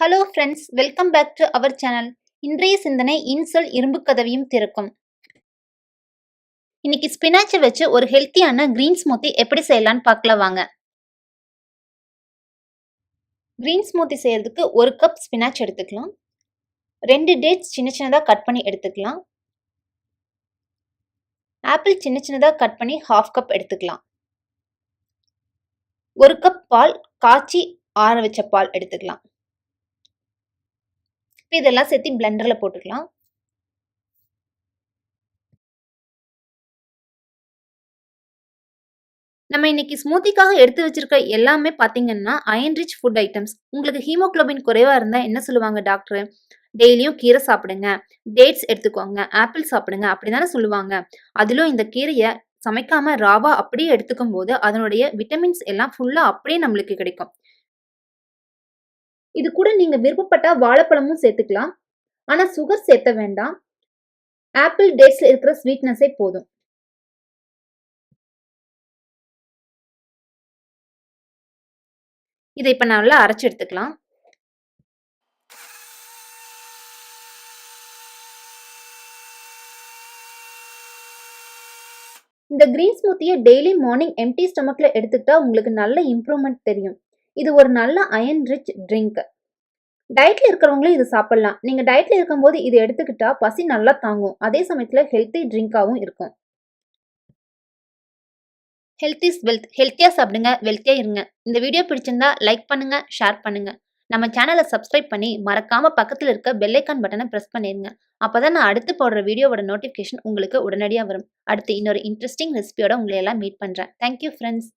Hello friends, welcome back to our channel. இன்றைய சிந்தனை இன்சொல் இரும்பு கதவையும் திறக்கும். இன்னைக்கு ஸ்பினாச்சை வச்சு ஒரு ஹெல்த்தியான கிரீன் ஸ்மூத்தி எப்படி செய்யலாம்னு பார்க்கலாம் வாங்க. கிரீன் ஸ்மூத்தி செய்யறதுக்கு 1 கப் ஸ்பினாச் எடுத்துக்கலாம். 2 டேட்ஸ் சின்ன சின்னதாக கட் பண்ணி எடுத்துக்கலாம். ஆப்பிள் சின்ன சின்னதாக கட் பண்ணி 1/2 கப் எடுத்துக்கலாம். 1 கப் பால், காய்ச்சி ஆற வச்ச பால் எடுத்துக்கலாம். இதெல்லாம் சேர்த்து பிளெண்டர்ல போட்டுக்கலாம். நம்ம இன்னைக்கு ஸ்மூத்திக்காக எடுத்து வச்சிருக்க எல்லாமே பாத்தீங்கன்னா அயன் ரிச் ஃபுட் ஐட்டம்ஸ். உங்களுக்கு ஹீமோகுளோபின் குறைவா இருந்தா என்ன சொல்லுவாங்க டாக்டர்? டெய்லியும் கீரை சாப்பிடுங்க, டேட்ஸ் எடுத்துக்கோங்க, ஆப்பிள் சாப்பிடுங்க அப்படிதானே சொல்லுவாங்க. அதிலும் இந்த கீரையை சமைக்காம ராவா அப்படியே எடுத்துக்கும் போது அதனுடைய விட்டமின்ஸ் எல்லாம் ஃபுல்லா அப்படியே நம்மளுக்கு கிடைக்கும். இது கூட நீங்க விருப்பப்பட்டா வாழைப்பழமும் சேர்த்துக்கலாம். ஆனா சுகர் சேர்த்த வேண்டாம். ஆப்பிள் டேட்ஸ்ல இருக்கிற ஸ்வீட்னஸே போதும். இதை இப்ப நல்லா அரைச்சு எடுத்துக்கலாம். இந்த கிரீன் ஸ்மூத்தியை டெய்லி மார்னிங் எம்டி ஸ்டொமக்ல எடுத்துக்கிட்டா உங்களுக்கு நல்ல இம்ப்ரூவ்மெண்ட் தெரியும். இது ஒரு நல்ல அயன் ரிச் ட்ரிங்க். டயட்ல இருக்கிறவங்களும் இது சாப்பிடலாம். நீங்க டயட்ல இருக்கும்போது இது எடுத்துக்கிட்டா பசி நல்லா தாங்கும். அதே சமயத்துல ஹெல்த்தி ட்ரிங்காவும் இருக்கும். Health is wealth. ஹெல்த்தியா சாப்பிடுங்க, வெல்த்தியா இருங்க. இந்த வீடியோ பிடிச்சிருந்தா லைக் பண்ணுங்க, ஷேர் பண்ணுங்க. நம்ம சேனலை சப்ஸ்கிரைப் பண்ணி மறக்காம பக்கத்துல இருக்க பெல் ஐக்கான் பட்டனை பிரஸ் பண்ணிருங்க. அப்பதான் நான் அடுத்து போடுற வீடியோவோட நோட்டிபிகேஷன் உங்களுக்கு உடனடியா வரும். அடுத்து இன்னொரு இன்ட்ரெஸ்டிங் ரெசிபியோட உங்களை எல்லாம் மீட் பண்றேன். Thank you friends.